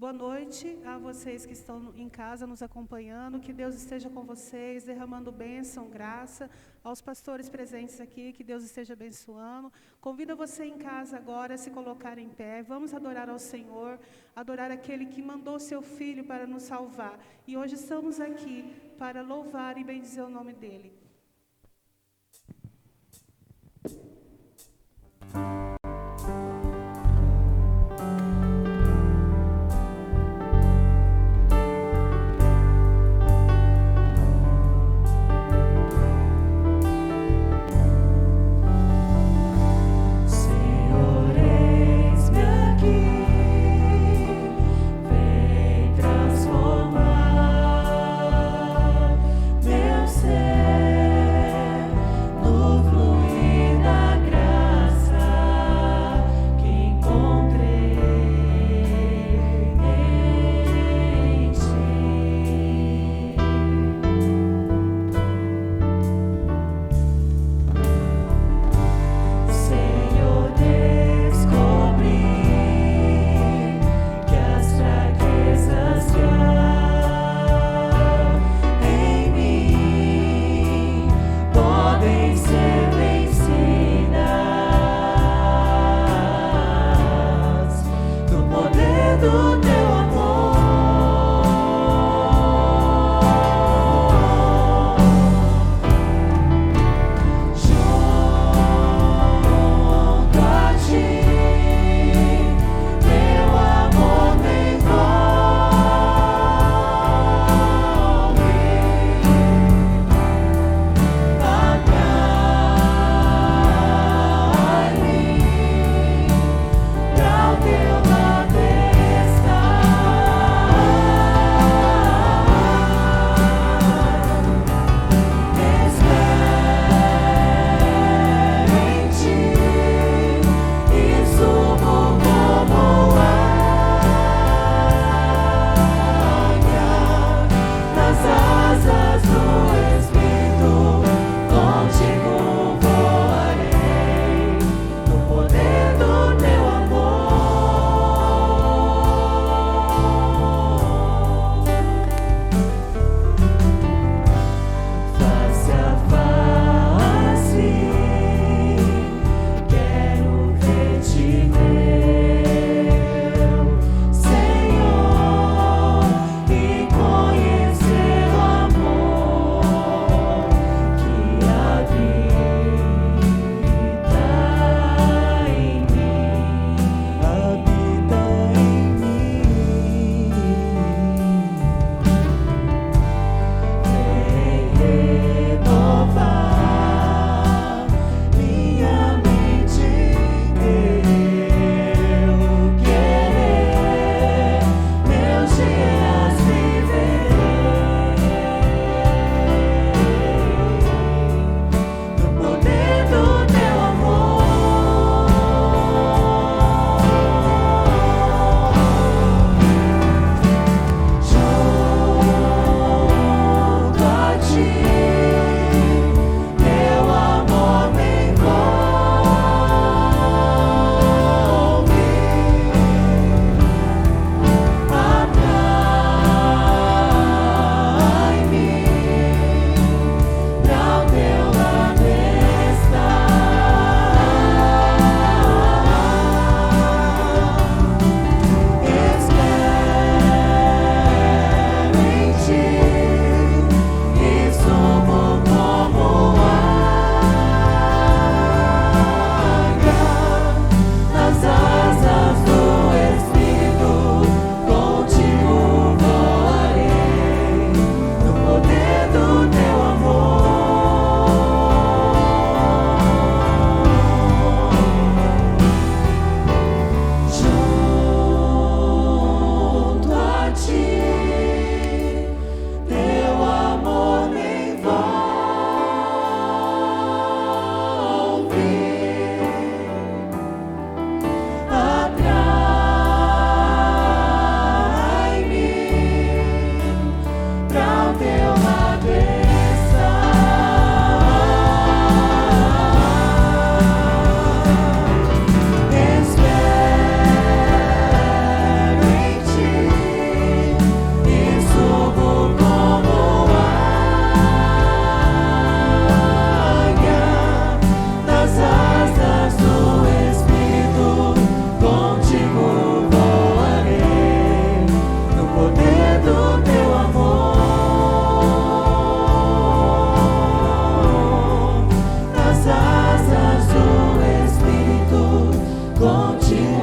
Boa noite a vocês que estão em casa nos acompanhando, que Deus esteja com vocês, derramando bênção, graça, aos pastores presentes aqui, que Deus esteja abençoando. Convido você em casa agora a se colocar em pé, vamos adorar ao Senhor, adorar aquele que mandou seu Filho para nos salvar. E hoje estamos aqui para louvar e bendizer o nome dEle. Transformar meu ser.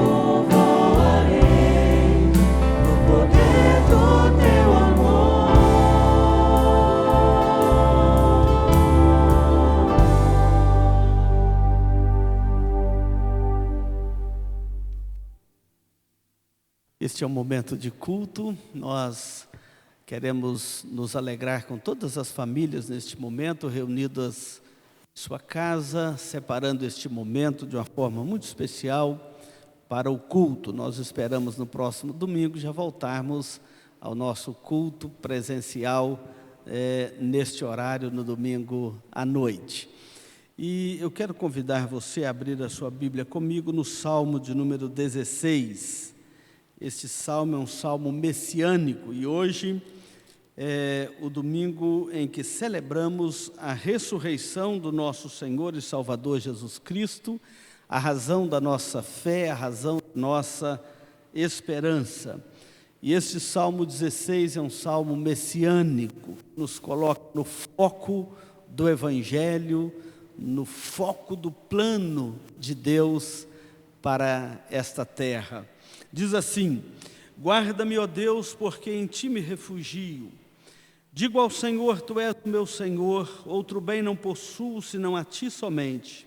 louvarei no poder do teu amor. Este é um momento de culto. Nós queremos nos alegrar com todas as famílias neste momento, reunidas em sua casa, separando este momento de uma forma muito especial para o culto. Nós esperamos no próximo domingo já voltarmos ao nosso culto presencial neste horário, no domingo à noite. E eu quero convidar você a abrir a sua Bíblia comigo no Salmo de número 16. Este salmo é um salmo messiânico e hoje é o domingo em que celebramos a ressurreição do nosso Senhor e Salvador Jesus Cristo, a razão da nossa fé, a razão da nossa esperança. E este Salmo 16 é um salmo messiânico, nos coloca no foco do Evangelho, no foco do plano de Deus para esta terra. Diz assim: guarda-me, ó Deus, porque em ti me refugio. Digo ao Senhor, tu és o meu Senhor, outro bem não possuo, senão a ti somente.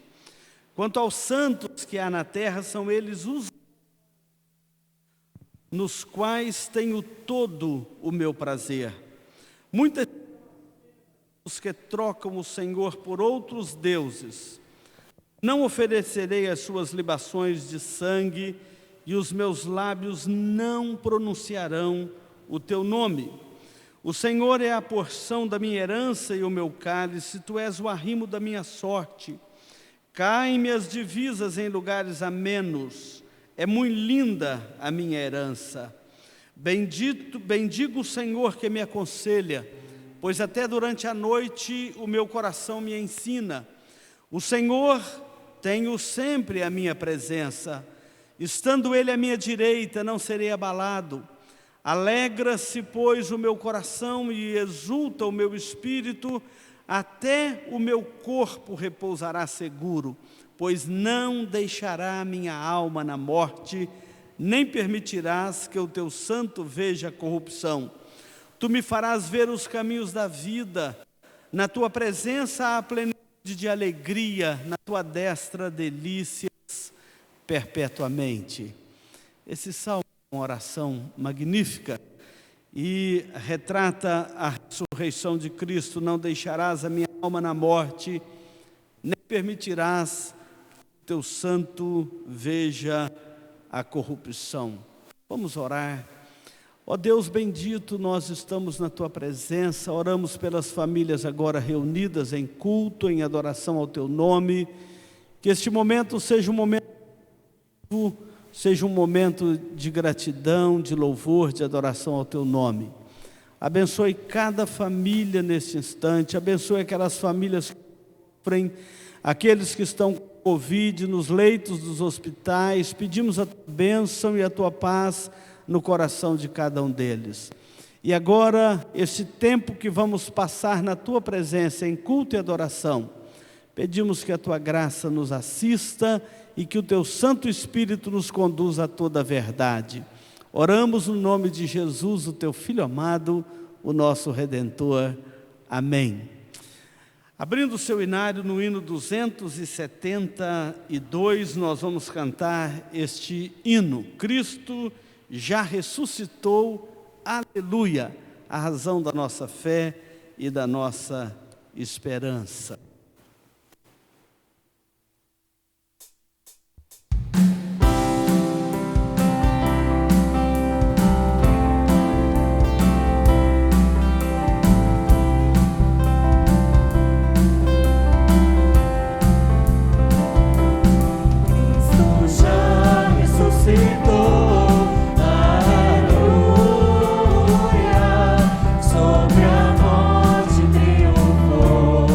Quanto aos santos que há na terra, são eles os nos quais tenho todo o meu prazer. Muitas os que trocam o Senhor por outros deuses. Não oferecerei as suas libações de sangue, e os meus lábios não pronunciarão o teu nome. O Senhor é a porção da minha herança e o meu cálice, tu és o arrimo da minha sorte. Caem-me as divisas em lugares amenos, é muito linda a minha herança. Bendigo o Senhor que me aconselha, pois até durante a noite o meu coração me ensina. O Senhor tenho sempre a minha presença, estando Ele à minha direita, não serei abalado. Alegra-se, pois, o meu coração e exulta o meu espírito, até o meu corpo repousará seguro, pois não deixará a minha alma na morte, nem permitirás que o teu santo veja a corrupção. Tu me farás ver os caminhos da vida, na tua presença há plenitude de alegria, na tua destra delícias perpetuamente. Esse salmo é uma oração magnífica e retrata a ressurreição de Cristo. Não deixarás a minha alma na morte, nem permitirás que teu santo veja a corrupção. Vamos orar. Ó Deus bendito, nós estamos na tua presença, oramos pelas famílias agora reunidas em culto, em adoração ao teu nome. Que este momento seja um momento de gratidão, de louvor, de adoração ao teu nome. Abençoe cada família neste instante, abençoe aquelas famílias que sofrem, aqueles que estão com Covid nos leitos dos hospitais. Pedimos a tua bênção e a tua paz no coração de cada um deles. E agora, esse tempo que vamos passar na tua presença em culto e adoração, pedimos que a tua graça nos assista e que o teu Santo Espírito nos conduza a toda a verdade. Oramos no nome de Jesus, o teu Filho amado, o nosso Redentor. Amém. Abrindo o seu hinário no hino 272, nós vamos cantar este hino: Cristo já ressuscitou, aleluia, a razão da nossa fé e da nossa esperança. Sobre a morte triunfou.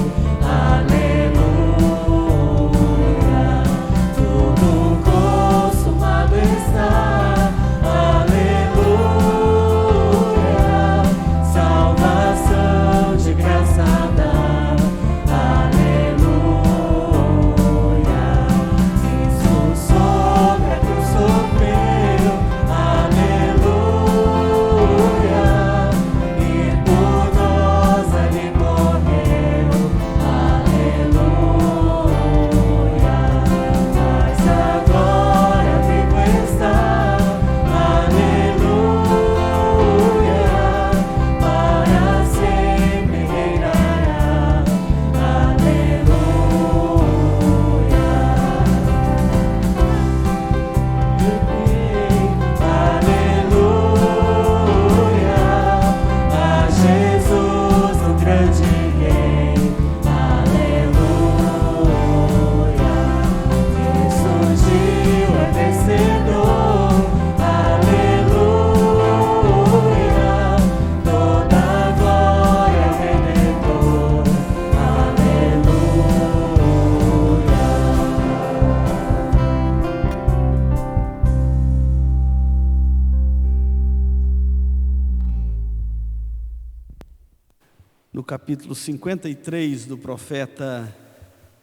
no capítulo 53 do profeta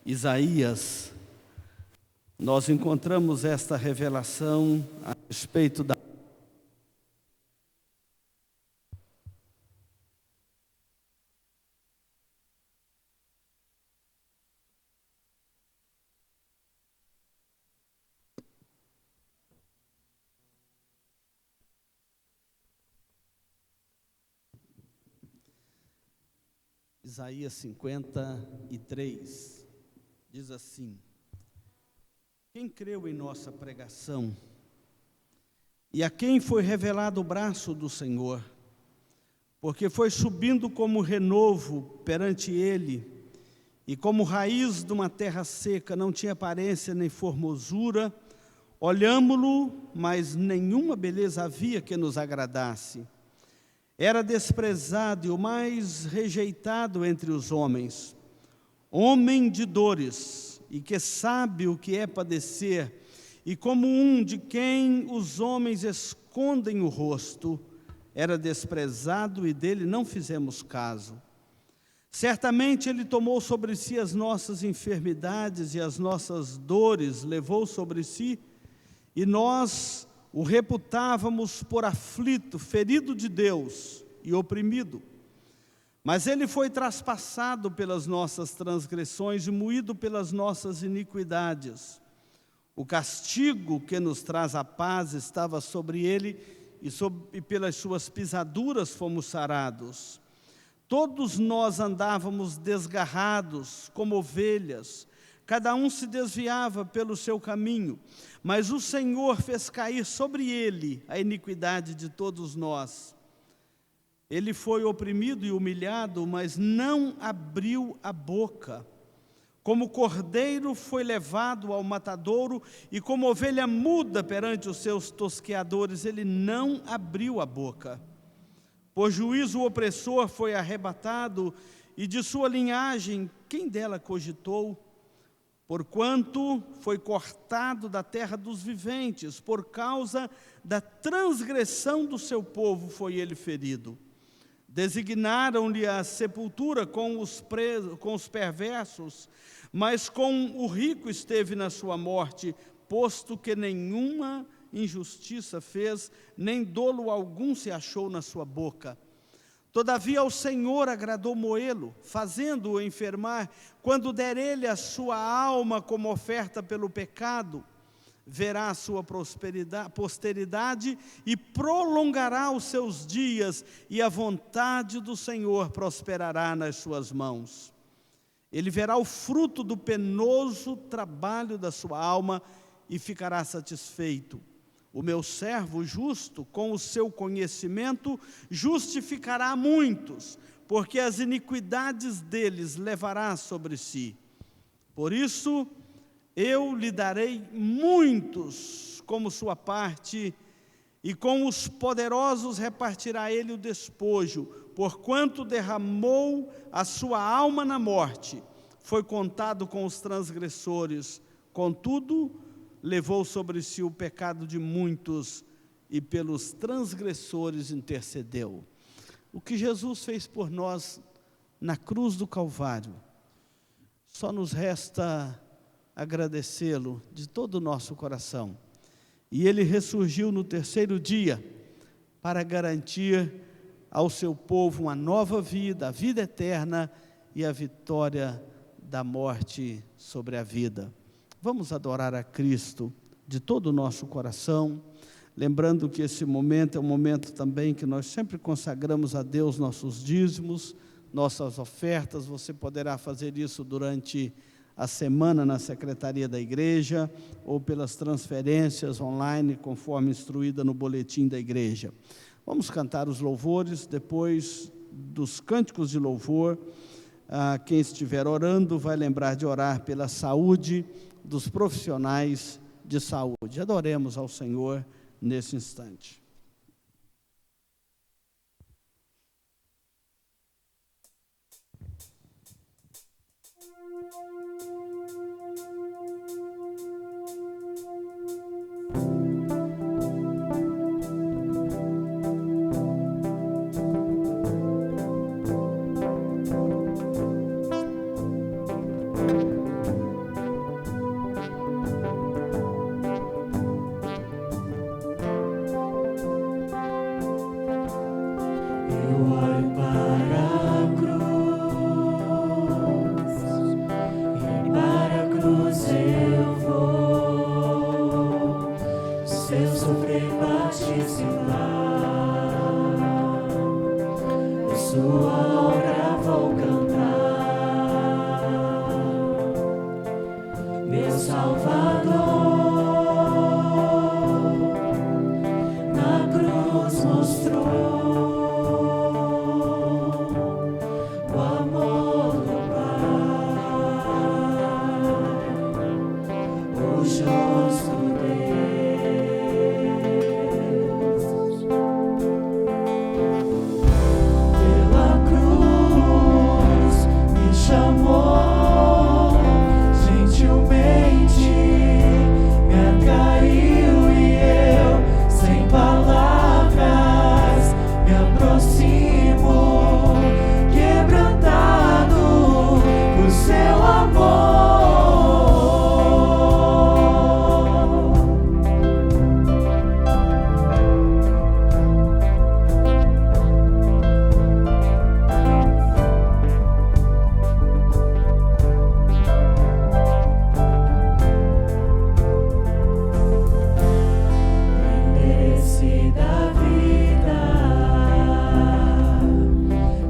Isaías, nós encontramos esta revelação a respeito da Isaías 53, diz assim: quem creu em nossa pregação, e a quem foi revelado o braço do Senhor, porque foi subindo como renovo perante ele, e como raiz de uma terra seca, não tinha aparência nem formosura, olhámo-lo, mas nenhuma beleza havia que nos agradasse. Era desprezado e o mais rejeitado entre os homens, homem de dores, e que sabe o que é padecer, e como um de quem os homens escondem o rosto, era desprezado e dele não fizemos caso. Certamente ele tomou sobre si as nossas enfermidades e as nossas dores levou sobre si, e nós o reputávamos por aflito, ferido de Deus e oprimido. Mas ele foi traspassado pelas nossas transgressões e moído pelas nossas iniquidades. O castigo que nos traz a paz estava sobre ele, e pelas suas pisaduras fomos sarados. Todos nós andávamos desgarrados como ovelhas, cada um se desviava pelo seu caminho, mas o Senhor fez cair sobre ele a iniquidade de todos nós. Ele foi oprimido e humilhado, mas não abriu a boca. Como cordeiro foi levado ao matadouro, e como ovelha muda perante os seus tosqueadores, ele não abriu a boca. Por juízo o opressor foi arrebatado, e de sua linhagem, quem dela cogitou? Porquanto foi cortado da terra dos viventes, por causa da transgressão do seu povo foi ele ferido. Designaram-lhe a sepultura com os perversos, mas com o rico esteve na sua morte, posto que nenhuma injustiça fez, nem dolo algum se achou na sua boca. Todavia ao Senhor agradou moê-lo, fazendo-o enfermar, quando der ele a sua alma como oferta pelo pecado, verá a sua posteridade e prolongará os seus dias, e a vontade do Senhor prosperará nas suas mãos. Ele verá o fruto do penoso trabalho da sua alma e ficará satisfeito. O meu servo justo, com o seu conhecimento, justificará muitos, porque as iniquidades deles levará sobre si. Por isso, eu lhe darei muitos como sua parte, e com os poderosos repartirá ele o despojo, porquanto derramou a sua alma na morte, foi contado com os transgressores, contudo, levou sobre si o pecado de muitos, e pelos transgressores intercedeu. O que Jesus fez por nós na cruz do Calvário, só nos resta agradecê-lo de todo o nosso coração. E ele ressurgiu no terceiro dia, para garantir ao seu povo uma nova vida, a vida eterna e a vitória da morte sobre a vida. Vamos adorar a Cristo de todo o nosso coração, lembrando que esse momento é um momento também que nós sempre consagramos a Deus nossos dízimos, nossas ofertas. Você poderá fazer isso durante a semana na secretaria da igreja, ou pelas transferências online, conforme instruída no boletim da igreja. Vamos cantar os louvores. Depois dos cânticos de louvor, quem estiver orando vai lembrar de orar pela saúde dos profissionais de saúde. Adoremos ao Senhor nesse instante. olho para a cruz e para a cruz eu vou. Se eu sofrer participar, em sua obra vou cantar. Meu Salvador na cruz mostrou o amor do Pai, o justo Deus. Pela cruz me chamou, gentilmente me atraiu e eu, sem palavras, me aproximo, quebrantado por seu amor. Merecida vida,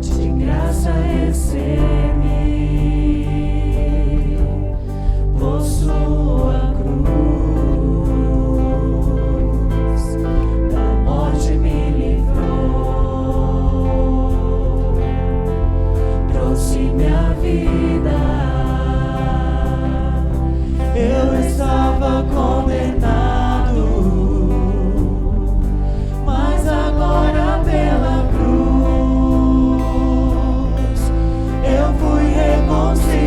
de graça recebi, por sua cruz, da morte me livrou, trouxe minha vida. Eu estava condenado, mas agora pela cruz eu fui reconciliado.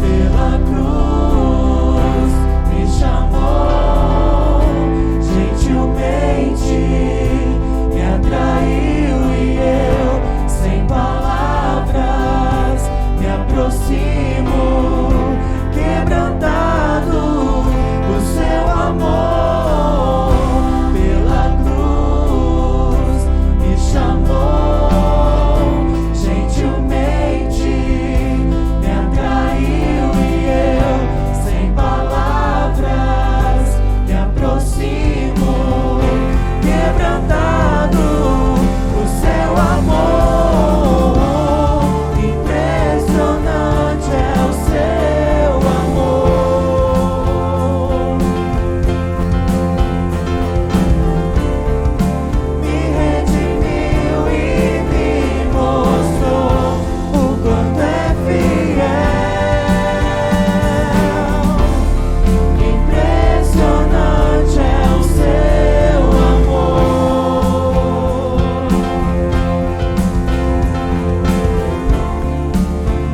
Pela cruz me chamou, gentilmente me atraiu e eu, sem palavras, me aproximo, quebrantado por seu amor. Pela cruz me chamou, gentilmente me atraiu e eu, sem palavras, me aproximo, quebrantado por seu amor. Impressionante é o seu amor. Me redimiu e me mostrou o quanto é fiel. Impressionante é o seu amor.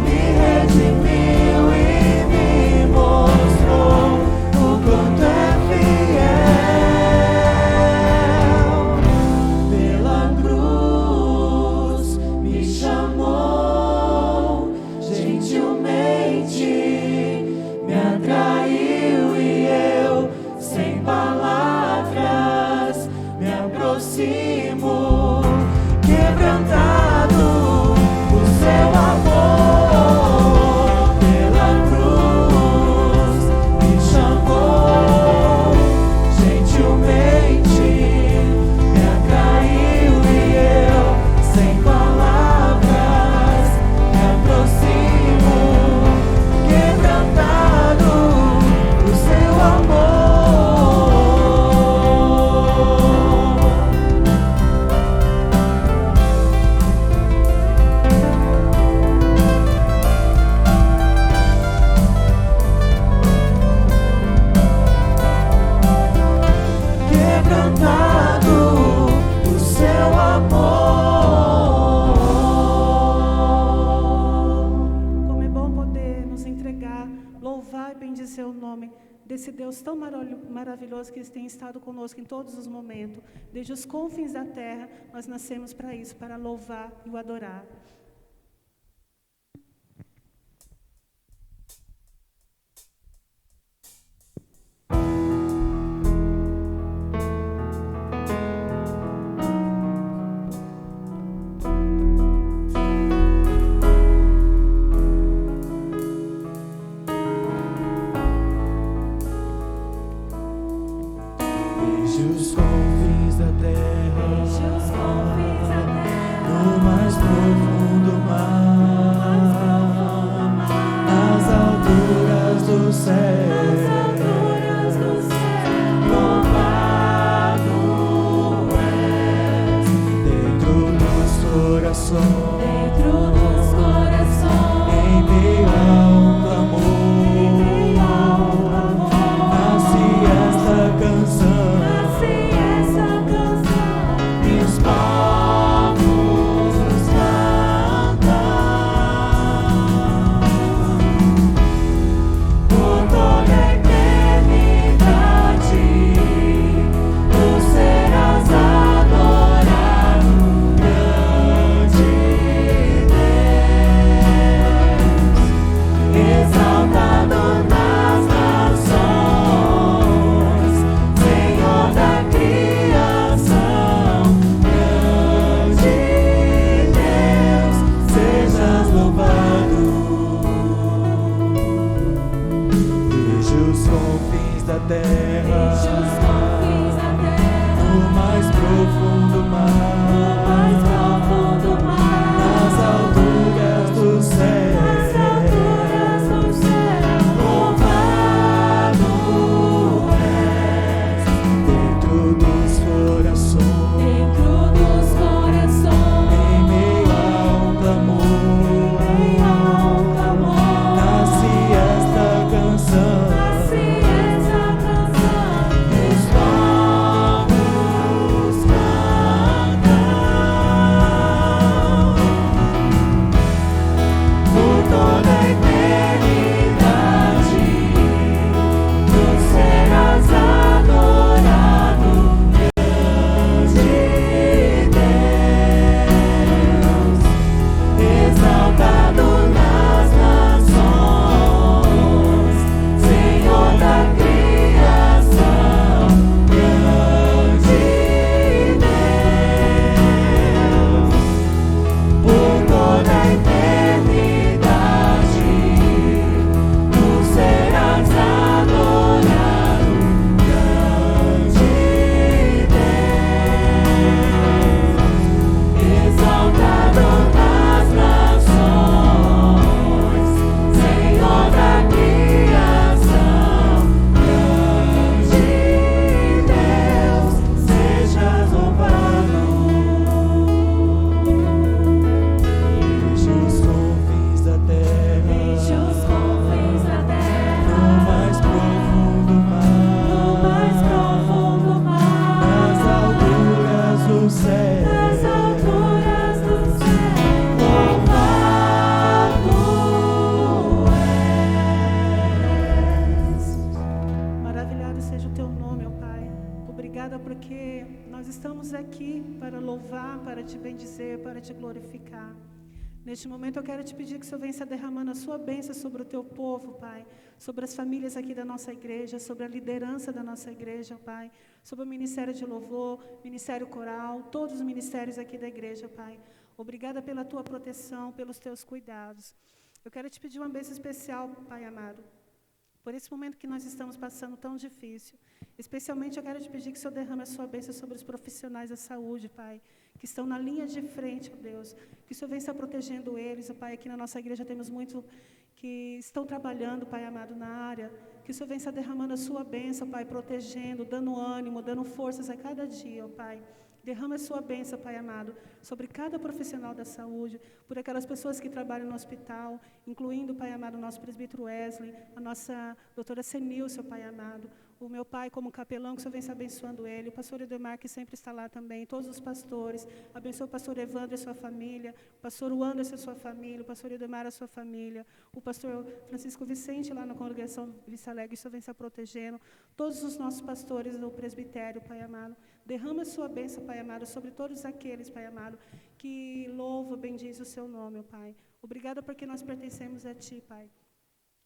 Me redimiu e me mostrou o quanto é fiel. Pela cruz me chamou, gentilmente me atraiu e eu, sem palavras, me aproximo, quebrantado por seu amor. Pela cruz me chamou, gentilmente me atraiu e eu, sem palavras, me aproximo, quebrantado por seu amor. Quebrantado por seu amor. Como é bom poder nos entregar, louvar e bendizer o nome desse Deus tão maravilhoso que tem estado conosco em todos os momentos. Desde os confins da terra, nós nascemos para isso, para louvar e o adorar. Neste momento eu quero te pedir que o Senhor venha derramando a sua bênção sobre o teu povo, Pai, sobre as famílias aqui da nossa igreja, sobre a liderança da nossa igreja, Pai, sobre o ministério de louvor, ministério coral, todos os ministérios aqui da igreja, Pai. Obrigada pela tua proteção, pelos teus cuidados. Eu quero te pedir uma bênção especial, Pai amado, por esse momento que nós estamos passando tão difícil. Especialmente eu quero te pedir que o Senhor derrame a sua bênção sobre os profissionais da saúde, Pai, que estão na linha de frente, ó Deus, que o Senhor venha estar protegendo eles, ó Pai. Aqui na nossa igreja temos muitos que estão trabalhando, Pai amado, na área, que o Senhor venha estar derramando a sua bênção, Pai, protegendo, dando ânimo, dando forças a cada dia, ó Pai. Derrama a sua bênção, Pai amado, sobre cada profissional da saúde, por aquelas pessoas que trabalham no hospital, incluindo, Pai amado, o nosso presbítero Wesley, a nossa doutora Senilson, Pai amado, o meu pai como capelão, que o Senhor venha abençoando ele, o pastor Edemar, que sempre está lá também, todos os pastores, abençoa o pastor Evandro e a sua família, o pastor Anderson e a sua família, o pastor Edemar e a sua família, o pastor Francisco Vicente lá na congregação Vista Alegre, que o Senhor venha protegendo, todos os nossos pastores do presbitério, Pai amado, derrama a sua bênção, Pai amado, sobre todos aqueles, Pai amado, que louvam, bendiz o seu nome, ó Pai. Obrigada porque nós pertencemos a Ti, Pai.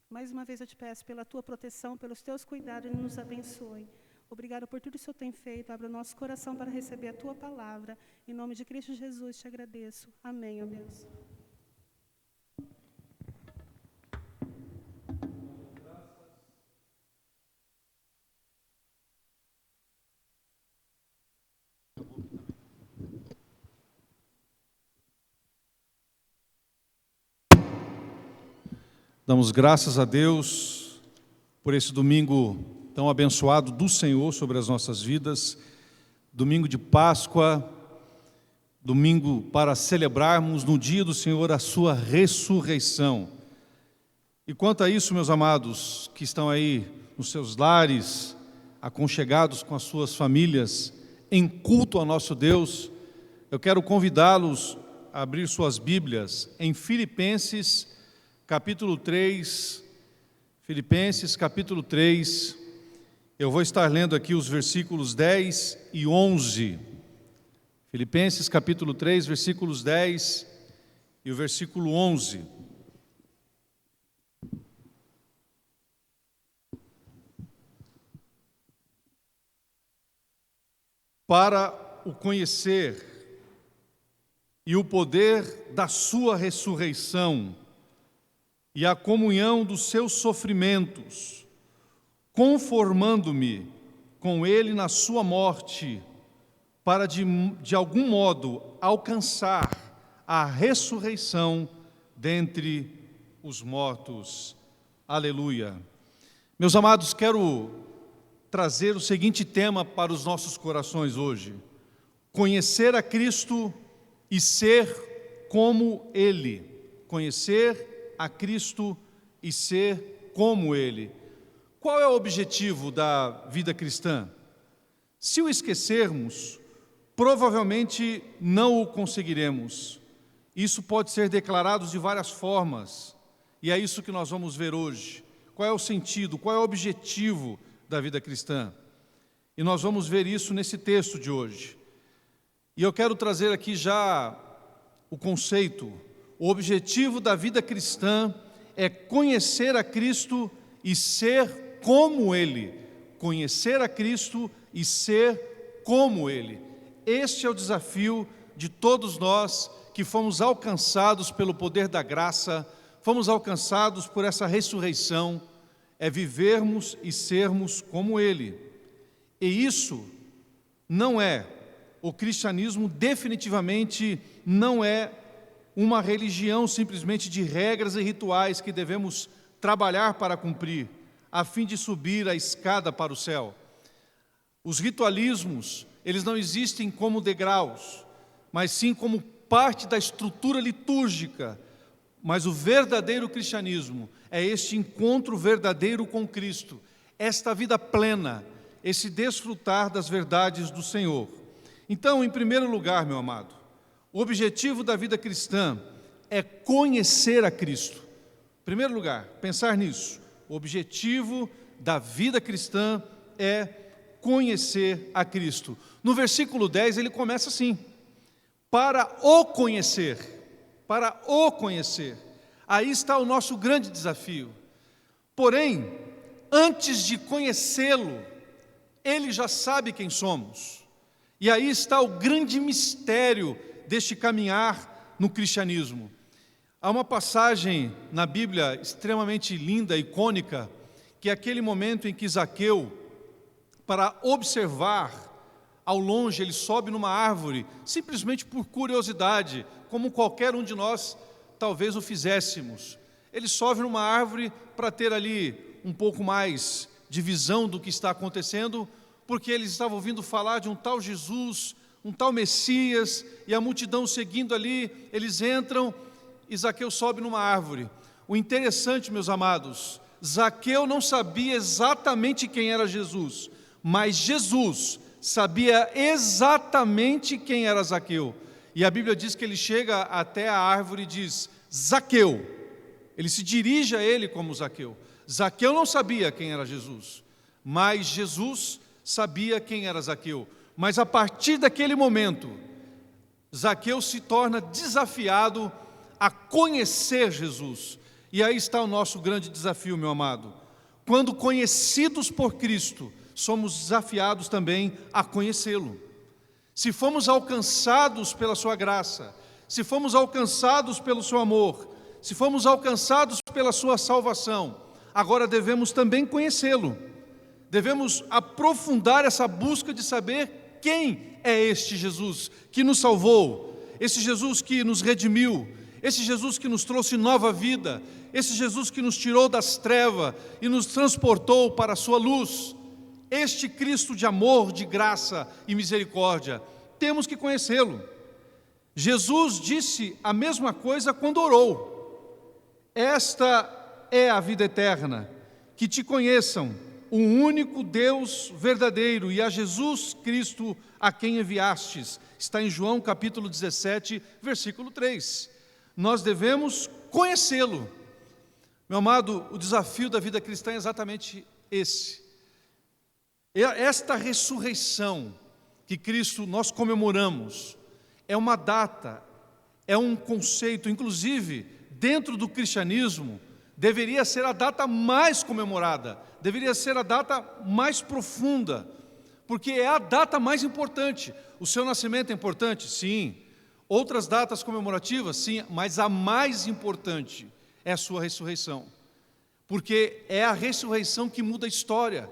Mais uma vez eu te peço pela tua proteção, pelos teus cuidados, e nos abençoe. Obrigada por tudo que o Senhor tem feito. Abra o nosso coração para receber a tua palavra. Em nome de Cristo Jesus te agradeço. Amém, ó Deus. Damos graças a Deus por esse domingo tão abençoado do Senhor sobre as nossas vidas, domingo de Páscoa, domingo para celebrarmos no dia do Senhor a sua ressurreição. E quanto a isso, meus amados, que estão aí nos seus lares, aconchegados com as suas famílias, em culto ao nosso Deus, eu quero convidá-los a abrir suas Bíblias em Filipenses, capítulo 3. Filipenses, capítulo 3. Eu vou estar lendo aqui os versículos 10 e 11. Filipenses, capítulo 3, versículos 10 e o versículo 11. Para o conhecer e o poder da sua ressurreição e a comunhão dos seus sofrimentos, conformando-me com ele na sua morte, para de algum modo alcançar a ressurreição dentre os mortos. Aleluia. Meus amados, quero trazer o seguinte tema para os nossos corações hoje: conhecer a Cristo e ser como Ele. Conhecer a Cristo e ser como Ele. Qual é o objetivo da vida cristã? Se o esquecermos, provavelmente não o conseguiremos. Isso pode ser declarado de várias formas, e é isso que nós vamos ver hoje. Qual é o sentido, qual é o objetivo da vida cristã? E nós vamos ver isso nesse texto de hoje. E eu quero trazer aqui já o conceito. O objetivo da vida cristã é conhecer a Cristo e ser como Ele. Conhecer a Cristo e ser como Ele. Este é o desafio de todos nós que fomos alcançados pelo poder da graça, fomos alcançados por essa ressurreição, é vivermos e sermos como Ele. E isso não é, o cristianismo definitivamente não é uma religião simplesmente de regras e rituais que devemos trabalhar para cumprir, a fim de subir a escada para o céu. Os ritualismos, eles não existem como degraus, mas sim como parte da estrutura litúrgica. Mas o verdadeiro cristianismo é este encontro verdadeiro com Cristo, esta vida plena, esse desfrutar das verdades do Senhor. Então, em primeiro lugar, meu amado, o objetivo da vida cristã é conhecer a Cristo. Em primeiro lugar, pensar nisso. O objetivo da vida cristã é conhecer a Cristo. No versículo 10 ele começa assim: para o conhecer, para o conhecer. Aí está o nosso grande desafio. Porém, antes de conhecê-lo, ele já sabe quem somos. E aí está o grande mistério deste caminhar no cristianismo. Há uma passagem na Bíblia extremamente linda, icônica, que é aquele momento em que Zaqueu, para observar ao longe, ele sobe numa árvore, simplesmente por curiosidade, como qualquer um de nós talvez o fizéssemos. Ele sobe numa árvore para ter ali um pouco mais de visão do que está acontecendo, porque eles estavam ouvindo falar de um tal Jesus, um tal Messias, e a multidão seguindo ali. Eles entram e Zaqueu sobe numa árvore. O interessante, meus amados, Zaqueu não sabia exatamente quem era Jesus, mas Jesus sabia exatamente quem era Zaqueu. E a Bíblia diz que ele chega até a árvore e diz: Zaqueu. Ele se dirige a ele como Zaqueu. Zaqueu não sabia quem era Jesus, mas Jesus sabia quem era Zaqueu. Mas a partir daquele momento, Zaqueu se torna desafiado a conhecer Jesus. E aí está o nosso grande desafio, meu amado. Quando conhecidos por Cristo, somos desafiados também a conhecê-lo. Se fomos alcançados pela sua graça, se fomos alcançados pelo seu amor, se fomos alcançados pela sua salvação, agora devemos também conhecê-lo. Devemos aprofundar essa busca de saber quem é este Jesus que nos salvou, esse Jesus que nos redimiu, esse Jesus que nos trouxe nova vida, esse Jesus que nos tirou das trevas e nos transportou para a sua luz, este Cristo de amor, de graça e misericórdia, temos que conhecê-lo. Jesus disse a mesma coisa quando orou: esta é a vida eterna, que te conheçam, o único Deus verdadeiro e a Jesus Cristo a quem enviastes. Está em João capítulo 17, versículo 3. Nós devemos conhecê-lo. Meu amado, o desafio da vida cristã é exatamente esse. Esta ressurreição que Cristo nós comemoramos é uma data, é um conceito, inclusive dentro do cristianismo, deveria ser a data mais comemorada, deveria ser a data mais profunda, porque é a data mais importante. O seu nascimento é importante? Sim. Outras datas comemorativas? Sim, mas a mais importante é a sua ressurreição, porque é a ressurreição que muda a história,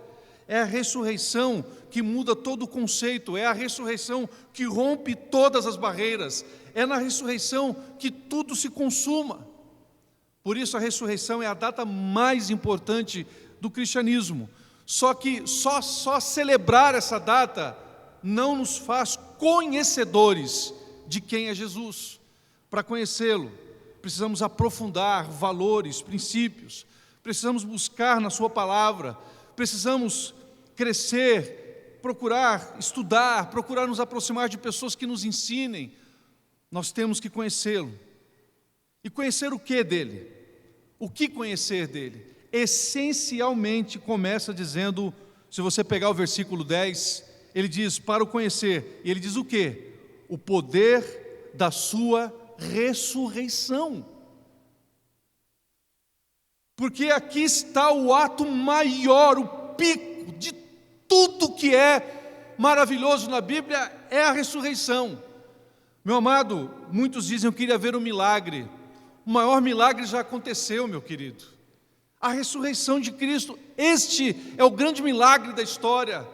é a ressurreição que muda todo o conceito, é a ressurreição que rompe todas as barreiras, é na ressurreição que tudo se consuma. Por isso a ressurreição é a data mais importante do cristianismo. Só que só celebrar essa data não nos faz conhecedores de quem é Jesus. Para conhecê-lo, precisamos aprofundar valores, princípios, precisamos buscar na sua palavra, precisamos crescer, procurar estudar, procurar nos aproximar de pessoas que nos ensinem. Nós temos que conhecê-lo. E conhecer o que dele? O que conhecer dele? Essencialmente começa dizendo, se você pegar o versículo 10, ele diz para o conhecer, e ele diz o quê? O poder da sua ressurreição. Porque aqui está o ato maior, o pico de tudo que é maravilhoso na Bíblia, é a ressurreição. Meu amado, muitos dizem, eu queria ver um milagre. O maior milagre já aconteceu, meu querido. A ressurreição de Cristo, este é o grande milagre da história,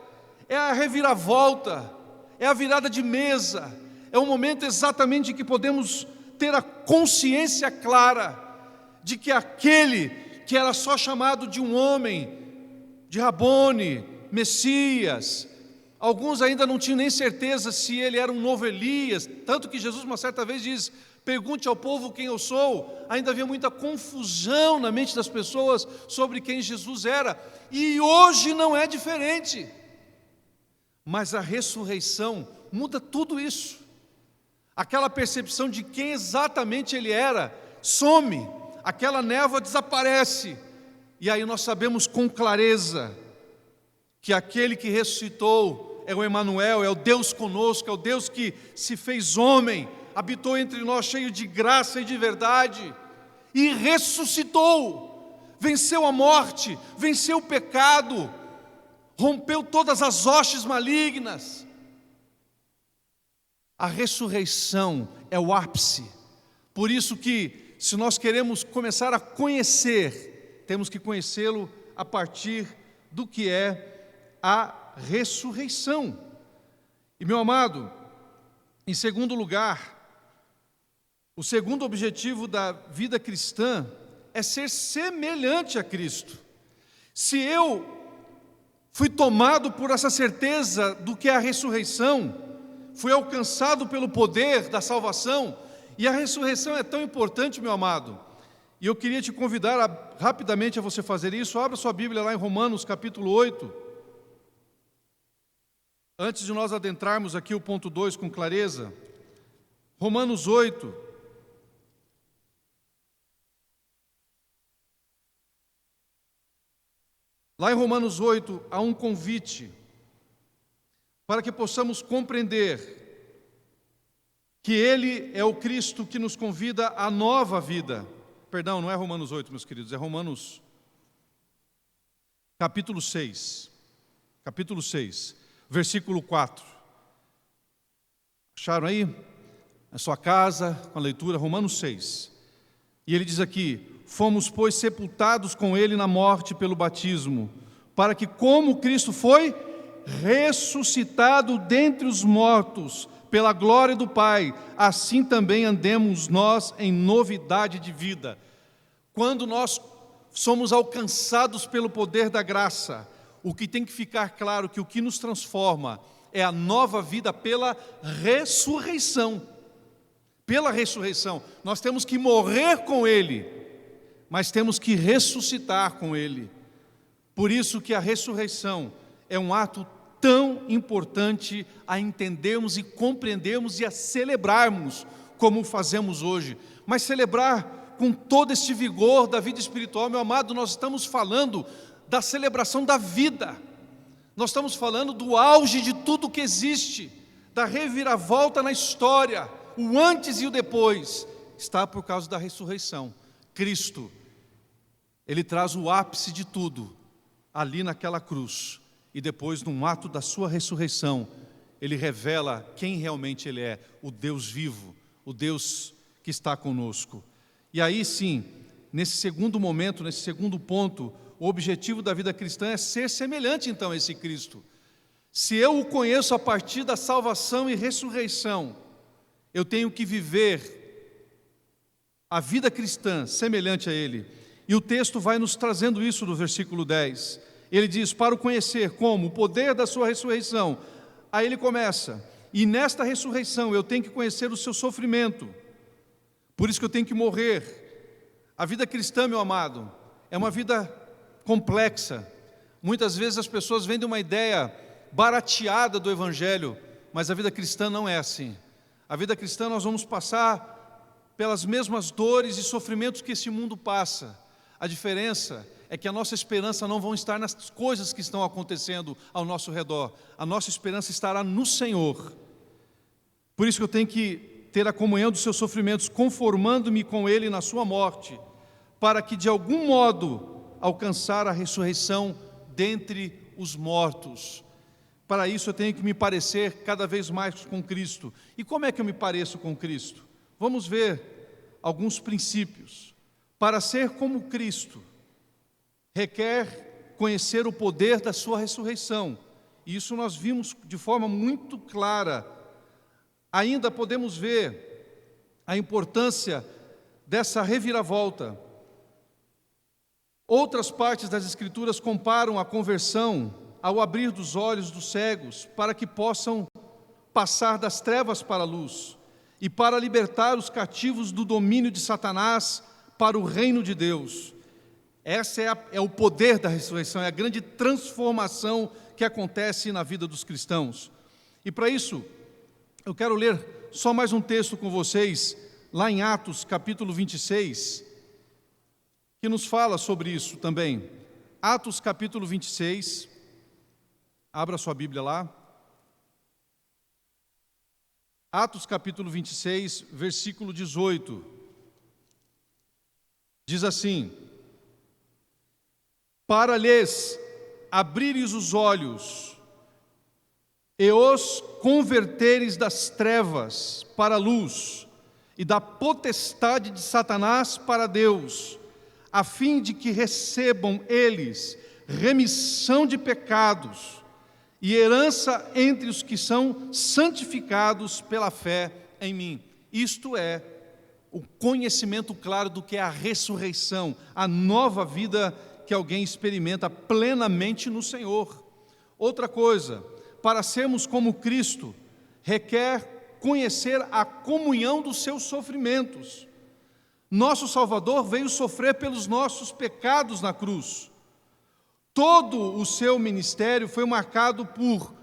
é a reviravolta, é a virada de mesa, é o momento exatamente em que podemos ter a consciência clara de que aquele que era só chamado de um homem, de Rabone, Messias, alguns ainda não tinham nem certeza se ele era um novo Elias, tanto que Jesus uma certa vez diz, pergunte ao povo quem eu sou. Ainda havia muita confusão na mente das pessoas sobre quem Jesus era, e hoje não é diferente. Mas a ressurreição muda tudo isso. Aquela percepção de quem exatamente ele era some, aquela névoa desaparece, e aí nós sabemos com clareza que aquele que ressuscitou é o Emanuel, é o Deus conosco, é o Deus que se fez homem, habitou entre nós cheio de graça e de verdade, e ressuscitou, venceu a morte, venceu o pecado, rompeu todas as hostes malignas. A ressurreição é o ápice. Por isso que, se nós queremos começar a conhecer, temos que conhecê-lo a partir do que é a ressurreição. E, meu amado, em segundo lugar, o segundo objetivo da vida cristã é ser semelhante a Cristo. Se eu fui tomado por essa certeza do que é a ressurreição, fui alcançado pelo poder da salvação, e a ressurreição é tão importante, meu amado, e eu queria te convidar rapidamente a você fazer isso. Abra sua Bíblia lá em Romanos capítulo 8. Antes de nós adentrarmos aqui o ponto 2 com clareza, Romanos 8, lá em Romanos 8, há um convite para que possamos compreender que Ele é o Cristo que nos convida à nova vida. Perdão, não é Romanos 8, meus queridos, é Romanos capítulo 6, versículo 4. Acharam aí? Na sua casa, com a leitura, Romanos 6. E ele diz aqui, fomos, pois, sepultados com Ele na morte pelo batismo, para que, como Cristo foi ressuscitado dentre os mortos pela glória do Pai, assim também andemos nós em novidade de vida. Quando nós somos alcançados pelo poder da graça, o que tem que ficar claro que o que nos transforma é a nova vida pela ressurreição. Pela ressurreição. Nós temos que morrer com Ele, mas temos que ressuscitar com Ele. Por isso que a ressurreição é um ato tão importante a entendermos e compreendermos e a celebrarmos como fazemos hoje. Mas celebrar com todo este vigor da vida espiritual, meu amado, nós estamos falando da celebração da vida. Nós estamos falando do auge de tudo que existe, da reviravolta na história, o antes e o depois, está por causa da ressurreição. Cristo, Ele traz o ápice de tudo, ali naquela cruz, e depois, num ato da sua ressurreição, Ele revela quem realmente Ele é, o Deus vivo, o Deus que está conosco. E aí sim, nesse segundo momento, nesse segundo ponto, o objetivo da vida cristã é ser semelhante então a esse Cristo. Se eu o conheço a partir da salvação e ressurreição, eu tenho que viver a vida cristã semelhante a Ele. E o texto vai nos trazendo isso no versículo 10. Ele diz, para o conhecer como o poder da sua ressurreição. Aí ele começa, e nesta ressurreição eu tenho que conhecer o seu sofrimento. Por isso que eu tenho que morrer. A vida cristã, meu amado, é uma vida complexa. Muitas vezes as pessoas vendem uma ideia barateada do Evangelho, mas a vida cristã não é assim. A vida cristã nós vamos passar pelas mesmas dores e sofrimentos que esse mundo passa. A diferença é que a nossa esperança não vai estar nas coisas que estão acontecendo ao nosso redor. A nossa esperança estará no Senhor. Por isso que eu tenho que ter a comunhão dos seus sofrimentos, conformando-me com Ele na sua morte, para que de algum modo alcançar a ressurreição dentre os mortos. Para isso eu tenho que me parecer cada vez mais com Cristo. E como é que eu me pareço com Cristo? Vamos ver alguns princípios. Para ser como Cristo, requer conhecer o poder da sua ressurreição. E isso nós vimos de forma muito clara. Ainda podemos ver a importância dessa reviravolta. Outras partes das Escrituras comparam a conversão ao abrir dos olhos dos cegos, para que possam passar das trevas para a luz, e para libertar os cativos do domínio de Satanás para o reino de Deus. Esse é o poder da ressurreição, é a grande transformação que acontece na vida dos cristãos. E para isso, eu quero ler só mais um texto com vocês, lá em Atos capítulo 26, que nos fala sobre isso também. Atos capítulo 26, abra sua Bíblia lá. Atos capítulo 26, versículo 18. Diz assim: para lhes abrires os olhos e os converteres das trevas para a luz e da potestade de Satanás para Deus, a fim de que recebam eles remissão de pecados e herança entre os que são santificados pela fé em mim. Isto é o conhecimento claro do que é a ressurreição, a nova vida que alguém experimenta plenamente no Senhor. Outra coisa, para sermos como Cristo, requer conhecer a comunhão dos seus sofrimentos. Nosso Salvador veio sofrer pelos nossos pecados na cruz. Todo o seu ministério foi marcado por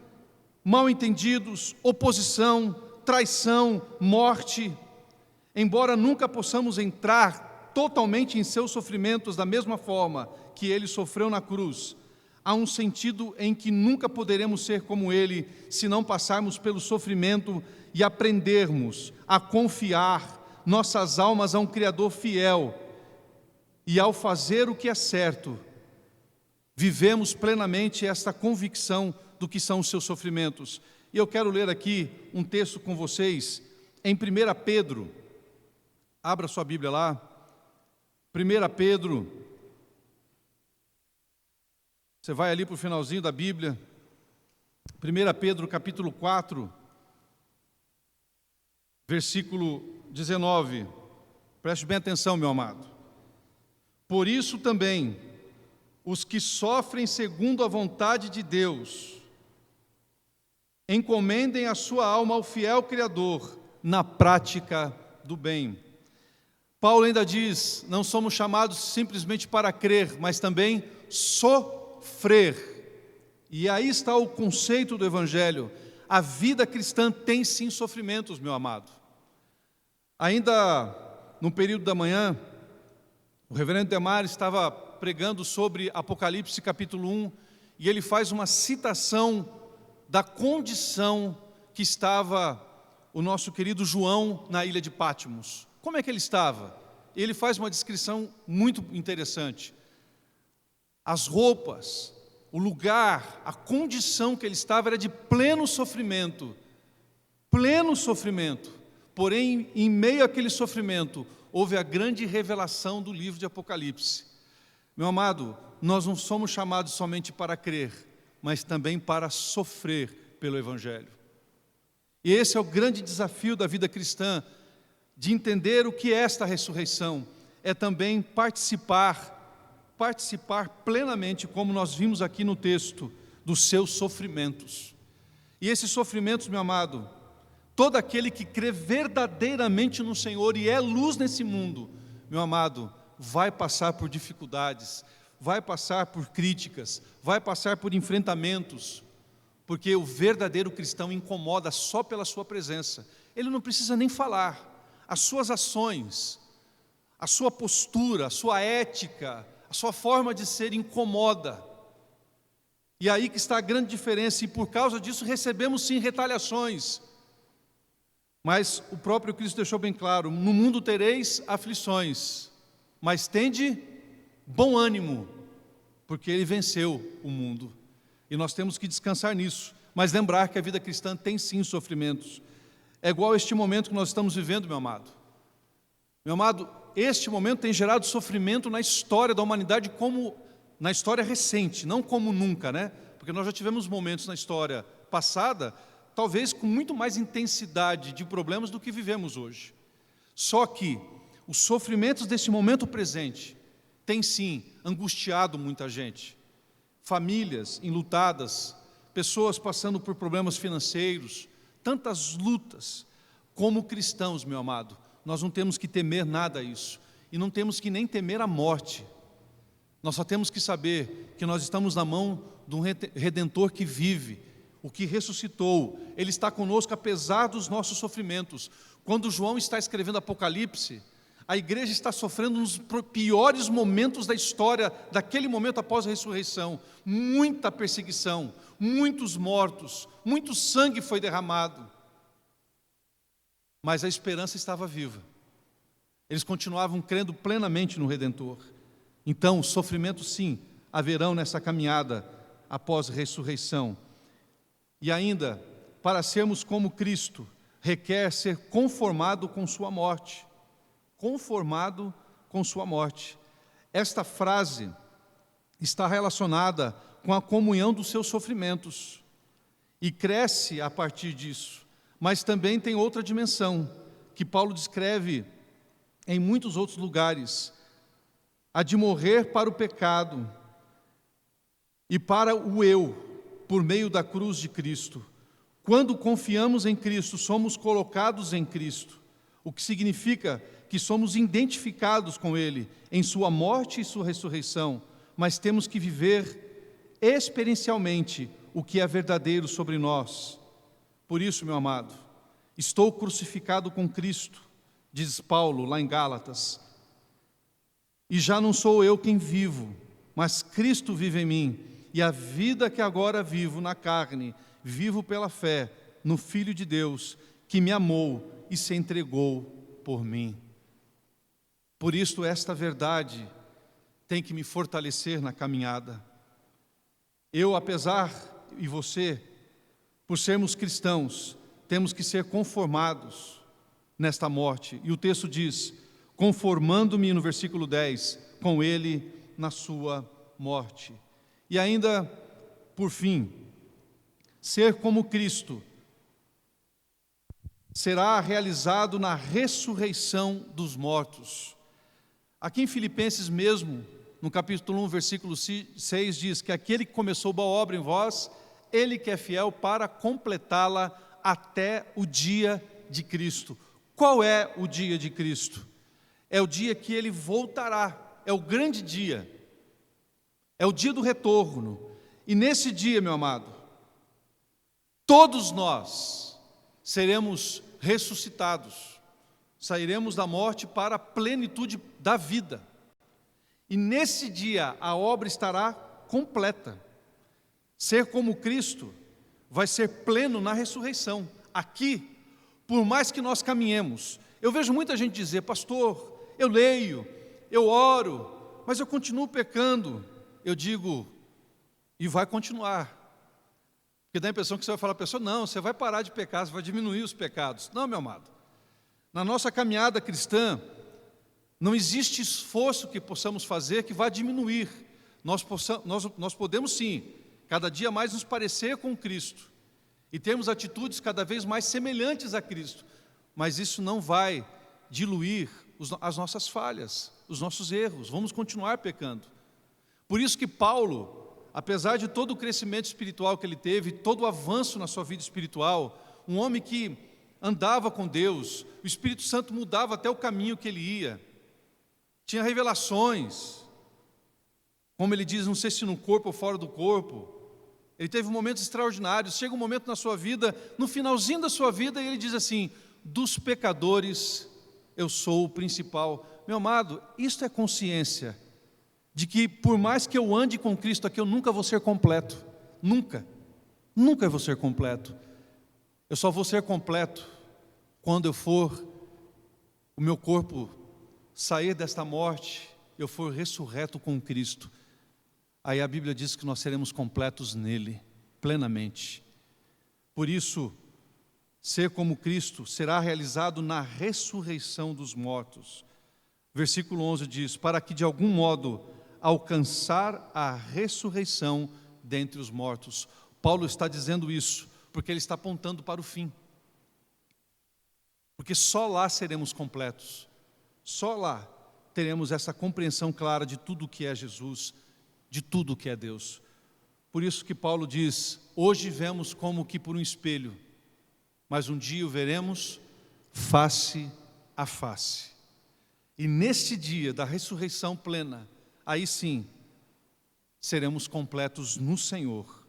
mal-entendidos, oposição, traição, morte. Embora nunca possamos entrar totalmente em seus sofrimentos da mesma forma que ele sofreu na cruz, há um sentido em que nunca poderemos ser como ele se não passarmos pelo sofrimento e aprendermos a confiar nossas almas a um Criador fiel. E ao fazer o que é certo, vivemos plenamente esta convicção do que são os seus sofrimentos. E eu quero ler aqui um texto com vocês em 1 Pedro. Abra sua Bíblia lá. 1 Pedro. Você vai ali para o finalzinho da Bíblia. 1 Pedro capítulo 4. Versículo 19, preste bem atenção, meu amado. Por isso também, os que sofrem segundo a vontade de Deus, encomendem a sua alma ao fiel Criador, na prática do bem. Paulo ainda diz, não somos chamados simplesmente para crer, mas também sofrer. E aí está o conceito do Evangelho. A vida cristã tem sim sofrimentos, meu amado. Ainda no período da manhã, o reverendo Demar estava pregando sobre Apocalipse capítulo 1, e ele faz uma citação da condição que estava o nosso querido João na ilha de Patmos. Como é que ele estava? Ele faz uma descrição muito interessante. As roupas, o lugar, a condição que ele estava era de pleno sofrimento. Pleno sofrimento. Porém, em meio àquele sofrimento, houve a grande revelação do livro de Apocalipse. Meu amado, nós não somos chamados somente para crer, mas também para sofrer pelo Evangelho. E esse é o grande desafio da vida cristã, de entender o que é esta ressurreição. É também participar plenamente, como nós vimos aqui no texto, dos seus sofrimentos. E esses sofrimentos, meu amado, todo aquele que crê verdadeiramente no Senhor e é luz nesse mundo, meu amado, vai passar por dificuldades, vai passar por críticas, vai passar por enfrentamentos, porque o verdadeiro cristão incomoda só pela sua presença. Ele não precisa nem falar. As suas ações, a sua postura, a sua ética, a sua forma de ser incomoda. E aí que está a grande diferença, e por causa disso recebemos sim retaliações. Mas o próprio Cristo deixou bem claro, no mundo tereis aflições, mas tende bom ânimo, porque Ele venceu o mundo. E nós temos que descansar nisso, mas lembrar que a vida cristã tem sim sofrimentos. É igual a este momento que nós estamos vivendo, meu amado. Meu amado, este momento tem gerado sofrimento na história da humanidade, como na história recente, não como nunca, né? Porque nós já tivemos momentos na história passada, talvez com muito mais intensidade de problemas do que vivemos hoje. Só que os sofrimentos desse momento presente têm sim angustiado muita gente. Famílias enlutadas, pessoas passando por problemas financeiros, tantas lutas. Como cristãos, meu amado, nós não temos que temer nada a isso, e não temos que nem temer a morte. Nós só temos que saber que nós estamos na mão de um Redentor que vive, o que ressuscitou. Ele está conosco apesar dos nossos sofrimentos. Quando João está escrevendo Apocalipse, a igreja está sofrendo um dos piores momentos da história, daquele momento após a ressurreição. Muita perseguição, muitos mortos, muito sangue foi derramado. Mas a esperança estava viva. Eles continuavam crendo plenamente no Redentor. Então, sofrimentos sim, haverão nessa caminhada após a ressurreição. E ainda, para sermos como Cristo, requer ser conformado com sua morte. Conformado com sua morte. Esta frase está relacionada com a comunhão dos seus sofrimentos e cresce a partir disso, mas também tem outra dimensão que Paulo descreve em muitos outros lugares, a de morrer para o pecado e para o eu, por meio da cruz de Cristo. Quando confiamos em Cristo, somos colocados em Cristo, o que significa que somos identificados com Ele em sua morte e sua ressurreição, mas temos que viver experiencialmente o que é verdadeiro sobre nós. Por isso, meu amado, estou crucificado com Cristo, diz Paulo lá em Gálatas, e já não sou eu quem vivo, mas Cristo vive em mim, e a vida que agora vivo na carne, vivo pela fé no Filho de Deus, que me amou e se entregou por mim. Por isso, esta verdade tem que me fortalecer na caminhada. Eu, apesar, e você, por sermos cristãos, temos que ser conformados nesta morte. E o texto diz, conformando-me, no versículo 10, com Ele na sua morte. E ainda, por fim, ser como Cristo será realizado na ressurreição dos mortos. Aqui em Filipenses mesmo, no capítulo 1, versículo 6, diz que aquele que começou boa obra em vós, ele que é fiel para completá-la até o dia de Cristo. Qual é o dia de Cristo? É o dia que ele voltará, é o grande dia, é o dia do retorno. E nesse dia, meu amado, todos nós seremos ressuscitados, sairemos da morte para a plenitude da vida. E nesse dia a obra estará completa. Ser como Cristo vai ser pleno na ressurreição. Aqui, por mais que nós caminhemos, eu vejo muita gente dizer: pastor, eu leio, eu oro, mas eu continuo pecando. Eu digo: e vai continuar. Porque dá a impressão que você vai falar para a pessoa: não, você vai parar de pecar, você vai diminuir os pecados. Não, meu amado. Na nossa caminhada cristã, não existe esforço que possamos fazer que vá diminuir. Nós podemos sim, cada dia mais nos parecer com Cristo e termos atitudes cada vez mais semelhantes a Cristo, mas isso não vai diluir as nossas falhas, os nossos erros. Vamos continuar pecando. Por isso que Paulo, apesar de todo o crescimento espiritual que ele teve, todo o avanço na sua vida espiritual, um homem que andava com Deus, o Espírito Santo mudava até o caminho que ele ia, tinha revelações, como ele diz, não sei se no corpo ou fora do corpo. Ele teve momentos extraordinários. Chega um momento na sua vida, no finalzinho da sua vida, e ele diz assim: dos pecadores eu sou o principal. Meu amado, isto é consciência de que por mais que eu ande com Cristo aqui, eu nunca vou ser completo. Nunca vou ser completo. Eu só vou ser completo quando eu for, o meu corpo sair desta morte, eu for ressurreto com Cristo. Aí a Bíblia diz que nós seremos completos nele, plenamente. Por isso, ser como Cristo será realizado na ressurreição dos mortos. Versículo 11 diz: para que de algum modo alcançar a ressurreição dentre os mortos. Paulo está dizendo isso porque ele está apontando para o fim. Porque só lá seremos completos. Só lá teremos essa compreensão clara de tudo o que é Jesus, de tudo o que é Deus. Por isso que Paulo diz: hoje vemos como que por um espelho, mas um dia o veremos face a face. E neste dia da ressurreição plena, aí sim, seremos completos no Senhor.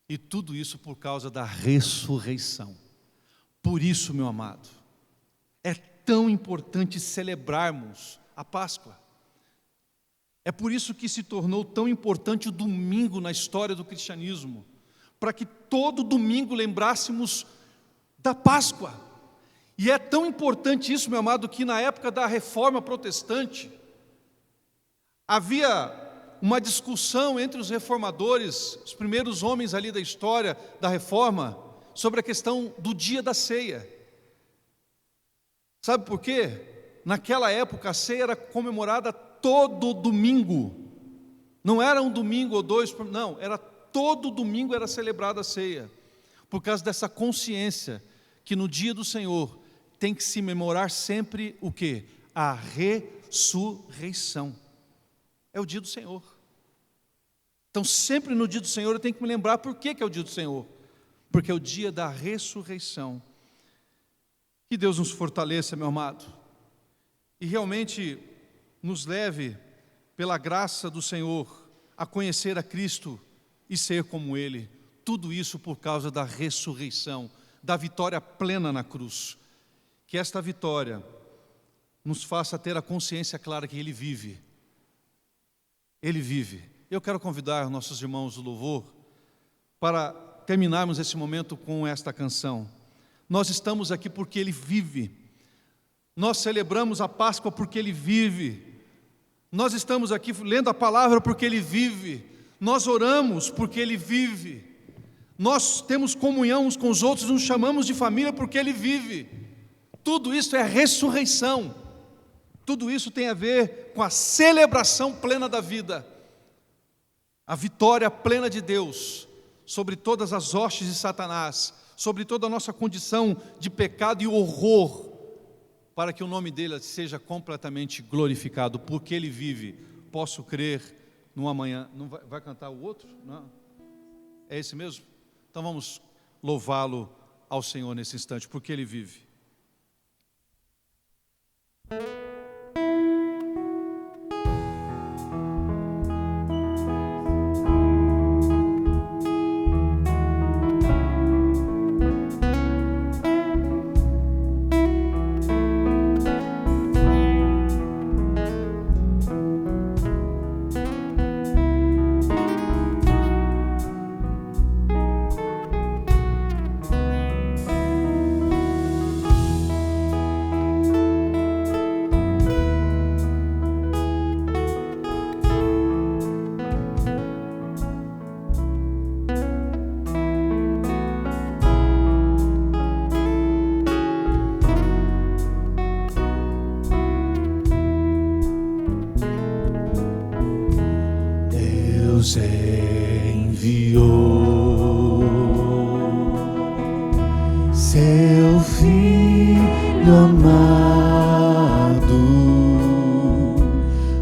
E tudo isso por causa da ressurreição. Por isso, meu amado, é tão importante celebrarmos a Páscoa. É por isso que se tornou tão importante o domingo na história do cristianismo, para que todo domingo lembrássemos da Páscoa. E é tão importante isso, meu amado, que na época da Reforma Protestante, havia uma discussão entre os reformadores, os primeiros homens ali da história da Reforma, sobre a questão do dia da ceia. Sabe por quê? Naquela época a ceia era comemorada todo domingo. Não era um domingo ou dois, não, era todo domingo era celebrada a ceia. Por causa dessa consciência que no dia do Senhor tem que se memorar sempre o quê? A ressurreição. É o dia do Senhor. Então sempre no dia do Senhor eu tenho que me lembrar por que é o dia do Senhor. Porque é o dia da ressurreição. Que Deus nos fortaleça, meu amado, e realmente nos leve, pela graça do Senhor, a conhecer a Cristo e ser como Ele. Tudo isso por causa da ressurreição, da vitória plena na cruz. Que esta vitória nos faça ter a consciência clara que Ele vive. Ele vive. Eu quero convidar nossos irmãos do louvor para terminarmos esse momento com esta canção. Nós estamos aqui porque Ele vive. Nós celebramos a Páscoa porque Ele vive. Nós estamos aqui lendo a palavra porque Ele vive. Nós oramos porque Ele vive. Nós temos comunhão uns com os outros, nos chamamos de família porque Ele vive. Tudo isso é ressurreição. Tudo isso tem a ver com a celebração plena da vida. A vitória plena de Deus sobre todas as hostes de Satanás, sobre toda a nossa condição de pecado e horror, para que o nome dele seja completamente glorificado, porque ele vive. Posso crer no amanhã. Não vai cantar o outro? Não. É esse mesmo? Então vamos louvá-lo ao Senhor nesse instante, porque ele vive. Deus enviou seu Filho amado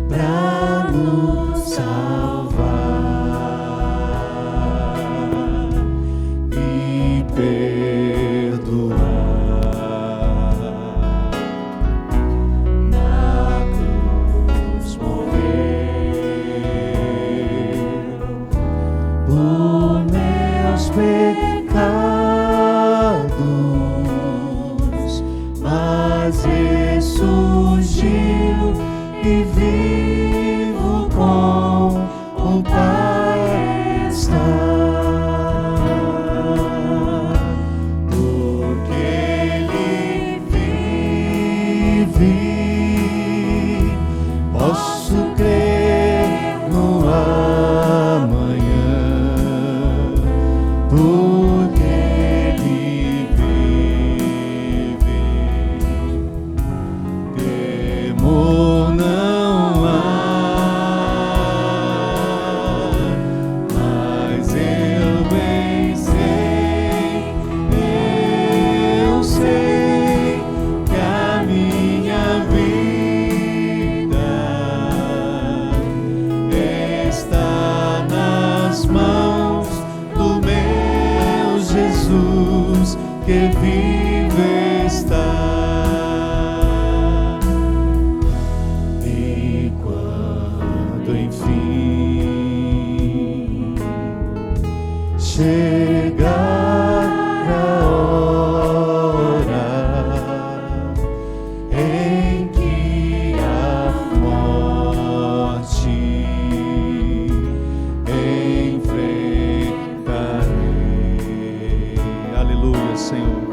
para nos salvar e perdoar. Na cruz por meus pecados, mas ressurgiu e vivo com o Pai está. Porque Ele vive, posso crer no amanhã. Porque Ele vive, temor não há, mas eu bem sei que a minha vida está nas mãos do meu Jesus, que vive está. E quando enfim chegar a hora em que a morte enfrentarei, aleluia, Senhor,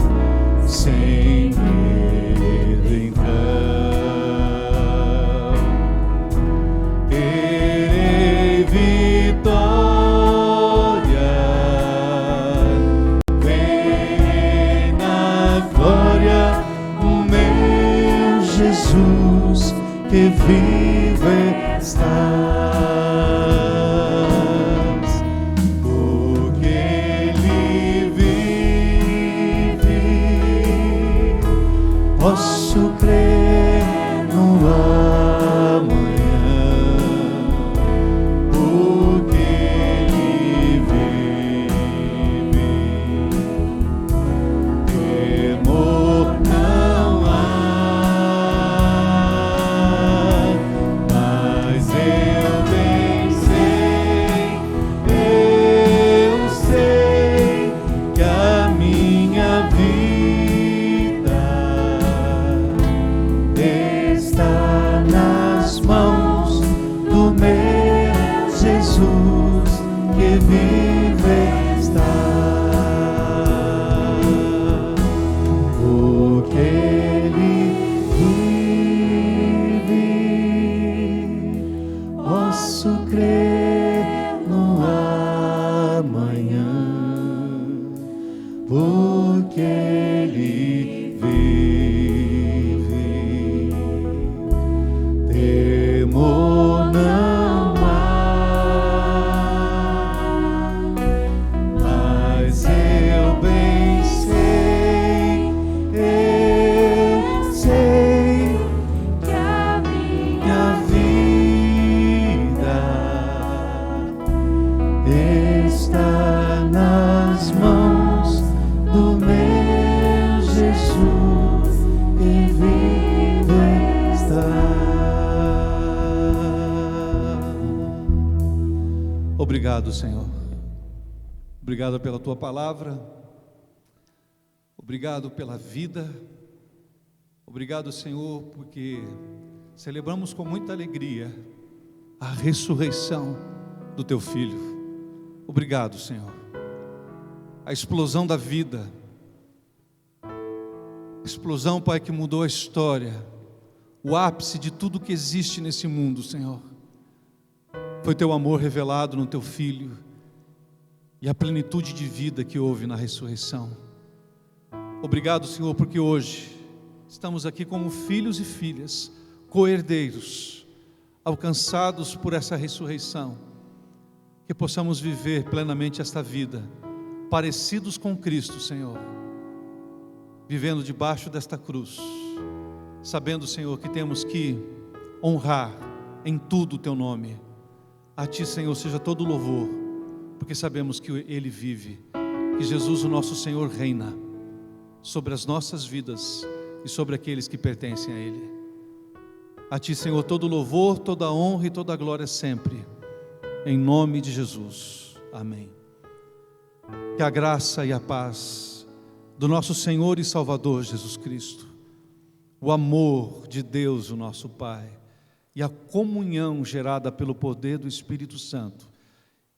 sem medo então terei vitória, verei na glória o meu Jesus, que vive estás. Porque Ele vive, posso crer no amanhã. Porque Ele vive, temor não há, mas eu bem sei que a minha vida está nas mãos do meu Jesus, que vive está. Porque Ele vive, posso crer no amanhã. Porque Ele vive, temor não há, do meu Jesus, em vida está. Obrigado, Senhor. Obrigado pela Tua palavra. Obrigado pela vida. Obrigado, Senhor, porque celebramos com muita alegria a ressurreição do Teu Filho. Obrigado, Senhor. A explosão da vida. A explosão, Pai, que mudou a história. O ápice de tudo que existe nesse mundo, Senhor. Foi Teu amor revelado no Teu Filho e a plenitude de vida que houve na ressurreição. Obrigado, Senhor, porque hoje estamos aqui como filhos e filhas, co-herdeiros, alcançados por essa ressurreição, que possamos viver plenamente esta vida, parecidos com Cristo, Senhor, vivendo debaixo desta cruz, sabendo, Senhor, que temos que honrar em tudo o Teu nome. A Ti, Senhor, seja todo louvor, porque sabemos que Ele vive, que Jesus, o nosso Senhor, reina sobre as nossas vidas e sobre aqueles que pertencem a Ele. A Ti, Senhor, todo louvor, toda honra e toda glória sempre, em nome de Jesus. Amém. Que a graça e a paz do nosso Senhor e Salvador Jesus Cristo, o amor de Deus, o nosso Pai, e a comunhão gerada pelo poder do Espírito Santo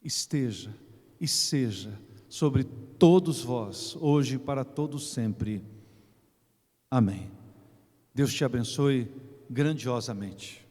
esteja e seja sobre todos vós, hoje e para todos sempre. Amém. Deus te abençoe grandiosamente.